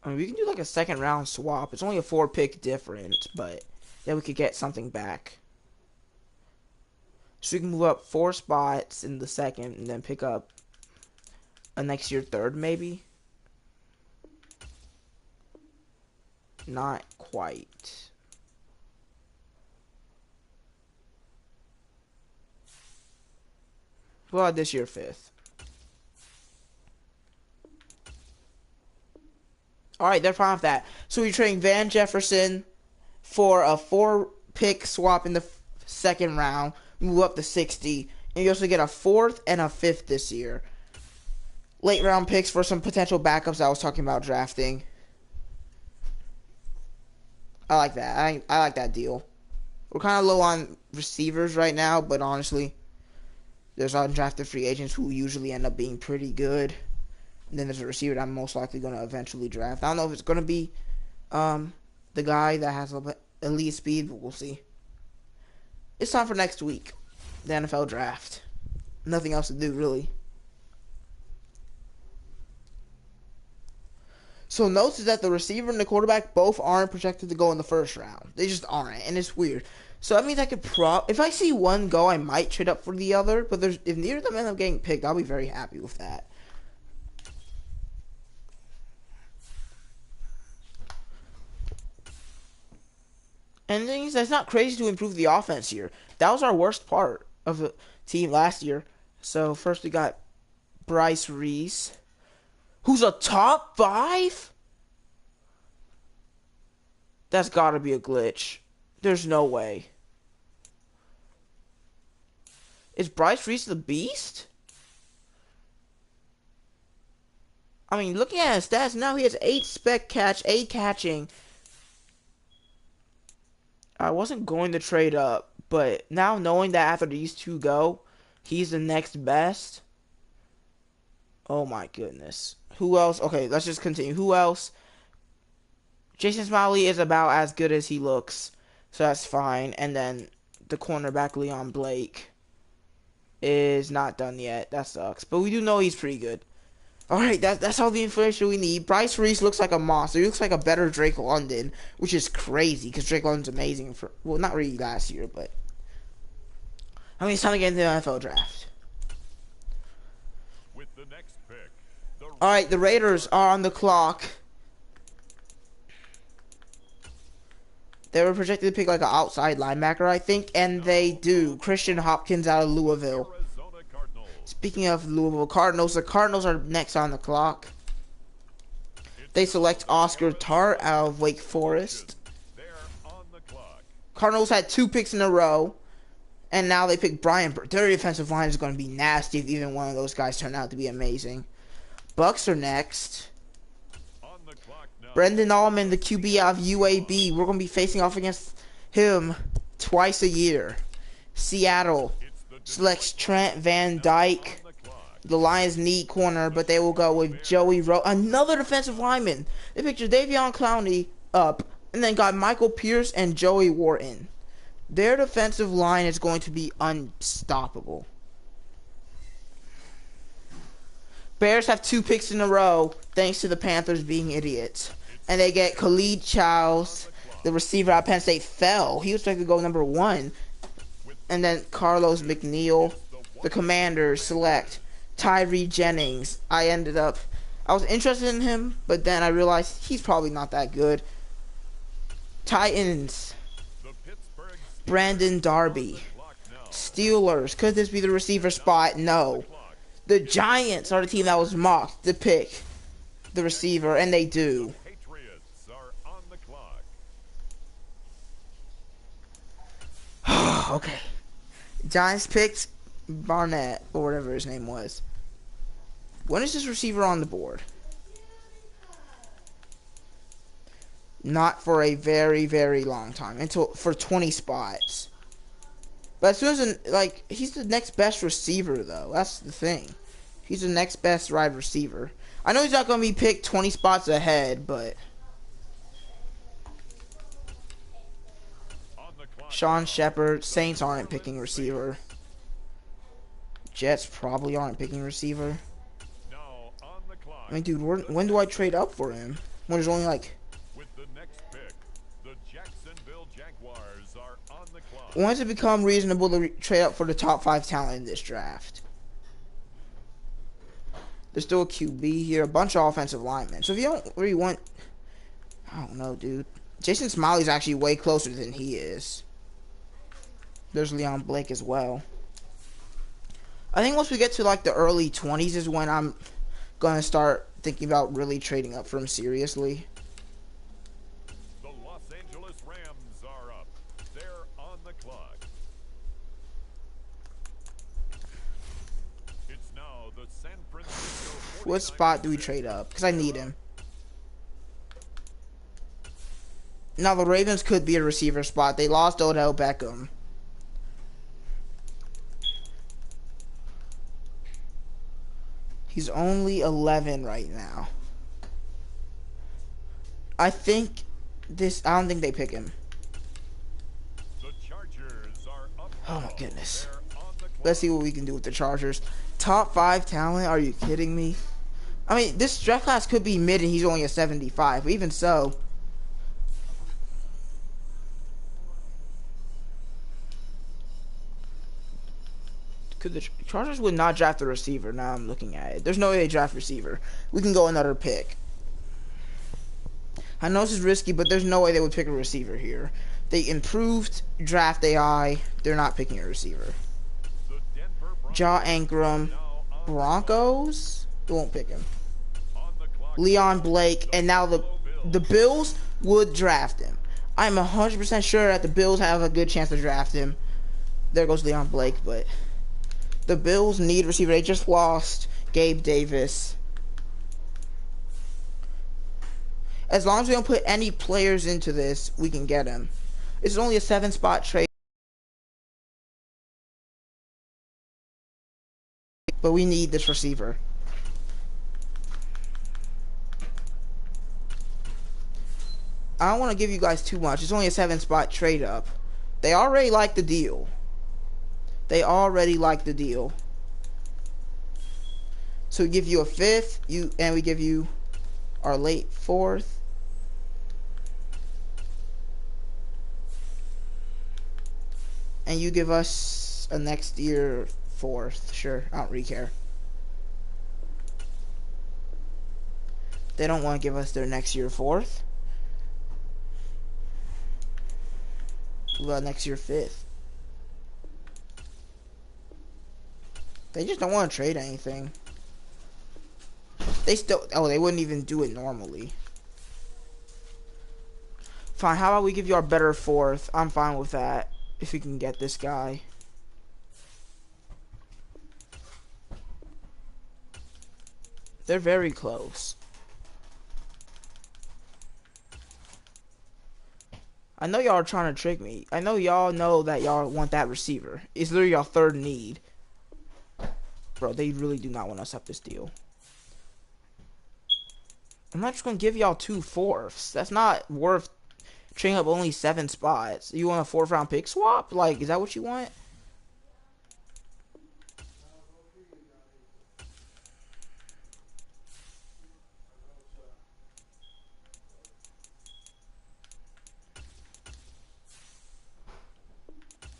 I mean, we can do, like, a second-round swap. It's only a 4-pick difference, but then we could get something back. So we can move up 4 spots in the second and then pick up a next year third, maybe. Not quite. Well, this year 5th. Alright, they're fine with that. So we're trading Van Jefferson for a 4-pick swap in the second round. Move up to 60. And you also get a 4th and a 5th this year. Late round picks for some potential backups I was talking about drafting. I like that. I like that deal. We're kind of low on receivers right now, but honestly, there's undrafted free agents who usually end up being pretty good. And then there's a receiver that I'm most likely going to eventually draft. I don't know if it's going to be the guy that has elite speed, but we'll see. It's time for next week, the NFL draft. Nothing else to do, really. So notice that the receiver and the quarterback both aren't projected to go in the first round. They just aren't, and it's weird. So that means I could if I see one go, I might trade up for the other. But if neither of them end up getting picked, I'll be very happy with that. And the thing is, that's not crazy to improve the offense here. That was our worst part of the team last year. So first we got Bryce Reese, who's a top 5? That's got to be a glitch. There's no way. Is Bryce Reese the beast? I mean, looking at his stats now, he has 8 spec catch, 8 catching. I wasn't going to trade up, but now knowing that after these two go, he's the next best. Oh my goodness. Who else? Okay, let's just continue. Who else? Jason Smiley is about as good as he looks, so that's fine. And then the cornerback Leon Blake is not done yet. That sucks. But we do know he's pretty good. Alright, that's all the information we need. Bryce Reese looks like a monster. He looks like a better Drake London, which is crazy because Drake London's amazing for, well, not really last year, but I mean, it's time to get into the NFL draft. With the next pick, Alright, the Raiders are on the clock. They were projected to pick like an outside linebacker, I think, and they do. Christian Hopkins out of Louisville. Speaking of Louisville Cardinals, the Cardinals are next on the clock. They select Oscar Tart out of Wake Forest. Cardinals had 2 picks in a row, and now they pick Brian Burke. Their defensive line is going to be nasty if even one of those guys turn out to be amazing. Bucks are next. Brendan Allman, the QB out of UAB. We're going to be facing off against him twice a year. Seattle selects Trent Van Dyke. The Lions need corner, but they will go with Joey Rowe. Another defensive lineman. They picked Jadeveon Clowney up, and then got Michael Pierce and Joey Wharton. Their defensive line is going to be unstoppable. Bears have 2 picks in a row, thanks to the Panthers being idiots. And they get Khalid Childs, the receiver out of Penn State, fell. He was expected to go number 1. And then Carlos McNeil, the Commanders, select Tyree Jennings. I was interested in him, but then I realized he's probably not that good. Titans, Brandon Darby. Steelers, could this be the receiver spot? No. The Giants are the team that was mocked to pick the receiver, and they do. Okay. Giants picked Barnett, or whatever his name was. When is this receiver on the board? Not for a very, very long time. For 20 spots. But as soon as, he's the next best receiver, though. That's the thing. He's the next best wide receiver. I know he's not going to be picked 20 spots ahead, but Sean Shepard, Saints aren't picking receiver. Jets probably aren't picking receiver. I mean, dude, when do I trade up for him? When there's only when does it become reasonable to trade up for the top 5 talent in this draft? There's still a QB here, a bunch of offensive linemen. So if you don't really want, I don't know, dude. Jason Smiley's actually way closer than he is. There's Leon Blake as well. I think once we get to the early 20s is when I'm going to start thinking about really trading up for him seriously. The Los Angeles Rams are up. They're on the clock. It's now the San Francisco 49ers. What spot do we trade up? Because I need him. Now the Ravens could be a receiver spot. They lost Odell Beckham. He's only 11 right now. I don't think they pick him. Oh my goodness. Let's see what we can do with the Chargers. Top 5 talent? Are you kidding me? I mean, this draft class could be mid and he's only a 75. But even so, the Chargers would not draft a receiver. Now I'm looking at it. There's no way they draft receiver. We can go another pick. I know this is risky, but there's no way they would pick a receiver here. They improved draft AI. They're not picking a receiver. Ja Ankrum, Broncos. They won't pick him. Leon Blake, and now the Bills would draft him. I'm 100% sure that the Bills have a good chance to draft him. There goes Leon Blake, but The Bills need receiver. They just lost Gabe Davis. As long as we don't put any players into this, we can get him. It's only a 7-spot trade, but we need this receiver. I don't want to give you guys too much. It's only a 7-spot trade up. They already like the deal. They already like the deal. So we give you a 5th, and we give you our late 4th. And you give us a next year 4th. Sure, I don't really care. They don't want to give us their next year 4th. Well, next year 5th. They just don't want to trade anything. They still... Oh, they wouldn't even do it normally. Fine, how about we give you our better 4th? I'm fine with that. If we can get this guy. They're very close. I know y'all are trying to trick me. I know y'all know that y'all want that receiver. It's literally y'all 3rd need. Bro, they really do not want us up this deal. I'm not just going to give y'all 2 4ths. That's not worth trading up only 7 spots. You want a 4th round pick swap? Like, is that what you want?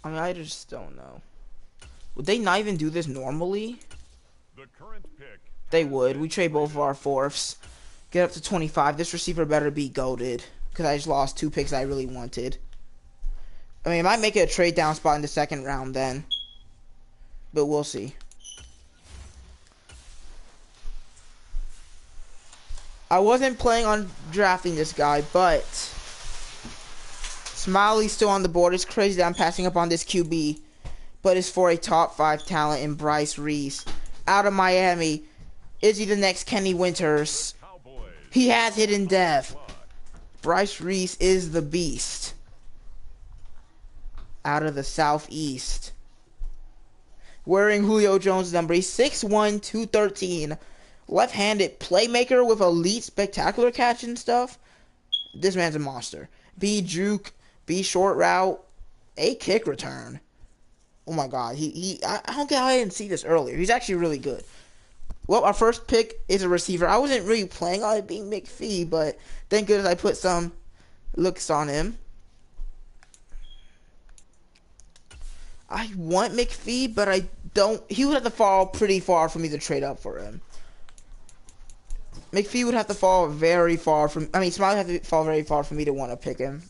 I mean, I just don't know. Would they not even do this normally? The current pick. They would. We trade both of our 4ths. Get up to 25. This receiver better be goated. Because I just lost 2 picks I really wanted. I mean, it might make it a trade down spot in the 2nd round then. But we'll see. I wasn't planning on drafting this guy, but... Smiley's still on the board. It's crazy that I'm passing up on this QB. But it's for a top 5 talent in Bryce Reese. Out of Miami. Is he the next Kenny Winters? He has hidden depth. Bryce Reese is the beast. Out of the Southeast. Wearing Julio Jones' number. He's 6'1", 213. Left-handed playmaker with elite spectacular catch and stuff. This man's a monster. B juke. B short route. A kick return. Oh my god. I don't get how I didn't see this earlier. He's actually really good. Well, our first pick is a receiver. I wasn't really planning on it being McPhee, but thank goodness I put some looks on him. I want McPhee, but I don't. He would have to fall pretty far for me to trade up for him. McPhee would have to fall very far from. I mean, Smiley would have to fall very far for me to want to pick him.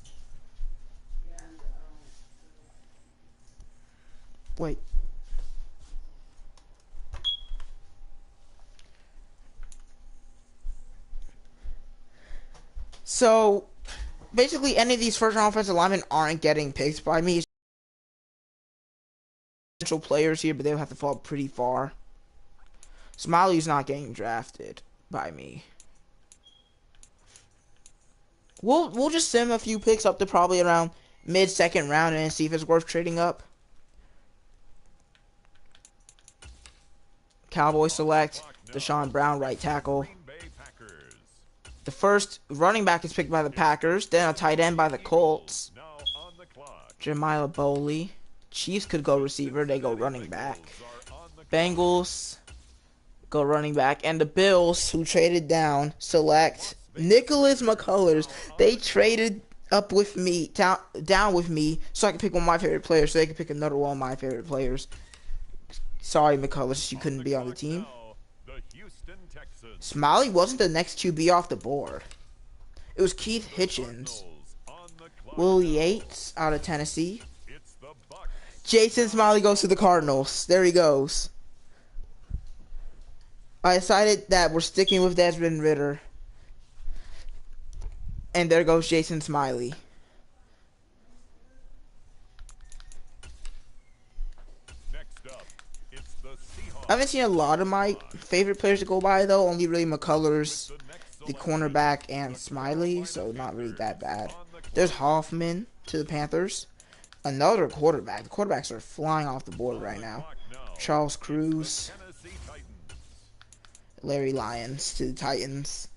Wait. So, basically, any of these first-round offensive linemen aren't getting picked by me. Potential players here, but they'll have to fall pretty far. Smiley's not getting drafted by me. We'll just send him a few picks up to probably around mid-2nd round and see if it's worth trading up. Cowboys select Deshaun Brown, right tackle. The first running back is picked by the Packers, then a tight end by the Colts. Jeremiah Boley. Chiefs could go receiver, they go running back. Bengals go running back, and the Bills, who traded down, select Nicholas McCullers. They traded up with me, down with me, so I can pick one of my favorite players, so they can pick another one of my favorite players. Sorry, McCullers, you couldn't be on the team. Smiley wasn't the next QB off the board. It was Keith Hitchens. Will Yates out of Tennessee. Jason Smiley goes to the Cardinals. There he goes. I decided that we're sticking with Desmond Ridder. And there goes Jason Smiley. Next up, it's the I haven't seen a lot of my favorite players to go by though. Only really McCullers, The next the selection, cornerback, and the Smiley. Carolina So not really that Panthers bad. on the There's clock. Hoffman to the Panthers. Another quarterback. The quarterbacks are flying off the board On right the now. clock now, Charles it's the Cruz, Tennessee Titans. Larry Lyons to the Titans.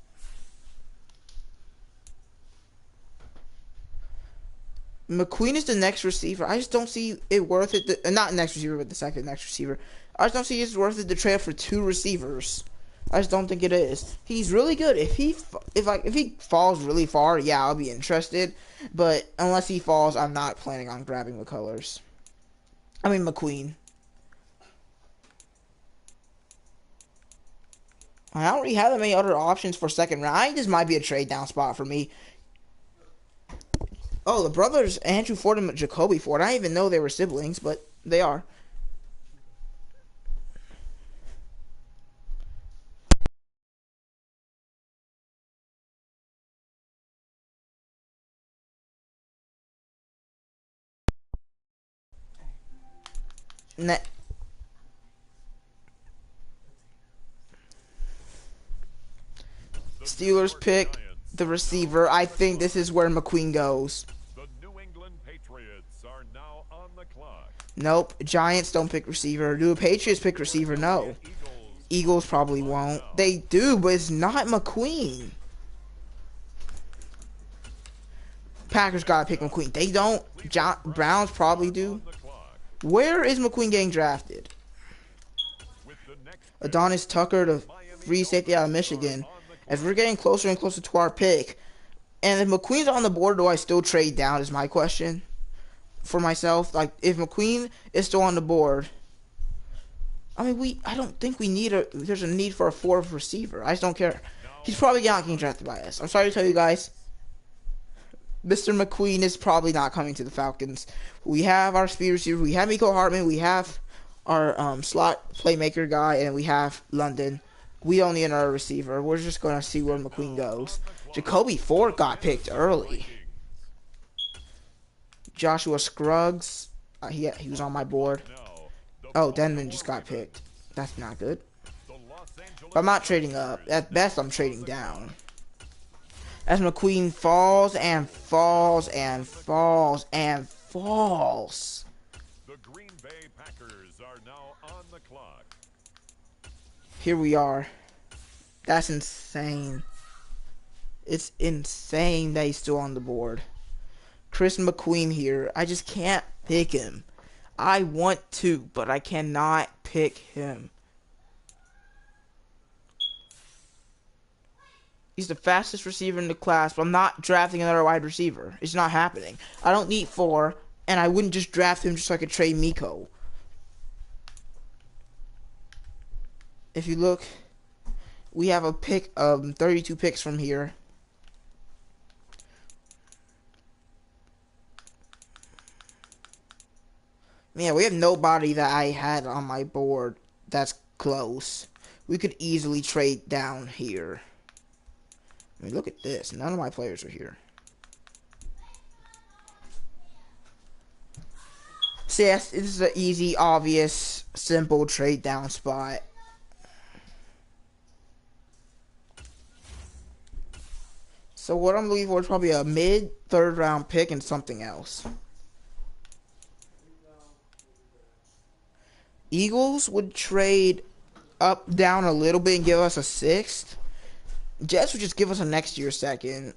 McQueen is the next receiver. I just don't see it worth it. Not next receiver, but the second next receiver. I just don't see it's worth it to trade for two receivers. I just don't think it is. He's really good. If he falls really far, yeah, I'll be interested. But unless he falls, I'm not planning on grabbing McCullers. I mean McQueen. I don't really have that many other options for second round. I think this might be a trade down spot for me. Oh, the brothers Andrew Ford and Jacoby Ford. I didn't even know they were siblings, but they are. Ne- The New Steelers York pick Giants the are receiver. now I on the think this clock. is where McQueen goes. The New England Patriots are now on the clock. Nope. Giants don't pick receiver. Do the Patriots pick receiver? Philadelphia No. Eagles on Eagles the probably clock won't. now. They do, but it's not McQueen. Packers gotta pick McQueen. They don't. Browns probably do. On the clock. Where is McQueen getting drafted? With the next pick, Adonis Tucker, the Miami free safety out of Dolphins are Michigan. on the As we're clock. getting closer and closer to our pick, and if McQueen's on the board, do I still trade down? Is my question for myself. Like, if McQueen is still on the board, I mean, I don't think there's a need for a fourth receiver. I just don't care. Now He's on probably the not getting drafted by us. I'm sorry to tell you guys. Mr. McQueen is probably not coming to the Falcons. We have our speed receiver. We have Miko Hartman. We have our slot playmaker guy, and we have London. We don't need another receiver. We're just going to see where McQueen now goes. on the clock, Jacoby Ford the got picked Minnesota early. Vikings. Joshua Scruggs, he was on my board. Now, the Oh, Denman Baltimore just got Ravens. picked. That's not good. The Los Angeles But I'm not trading up. Chargers At best, I'm on trading the down. clock. As McQueen falls and falls and falls and falls. The Green Bay Packers are now on the clock. Here we are. That's insane. It's insane that he's still on the board. Chris McQueen here. I just can't pick him. I want to, but I cannot pick him. He's the fastest receiver in the class, but I'm not drafting another wide receiver. It's not happening. I don't need four, and I wouldn't just draft him just so I could trade Miko. If you look, we have a pick of 32 picks from here. Man, we have nobody that I had on my board that's close. We could easily trade down here. I mean, look at this. None of my players are here. So yes, this is an easy, obvious, simple trade down spot. So what I'm looking for is probably a mid third round pick and something else. Eagles would trade up, down a little bit and give us a sixth. Jets would just give us a next year second.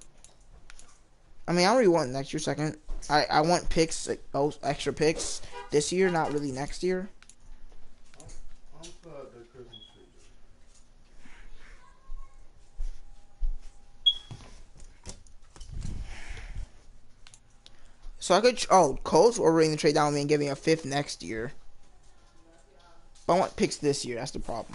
I mean, I already want next year second. I want picks, like, extra picks this year, not really next year. So I could, Colts were willing to trade down with me and give me a fifth next year. But I want picks this year, that's the problem.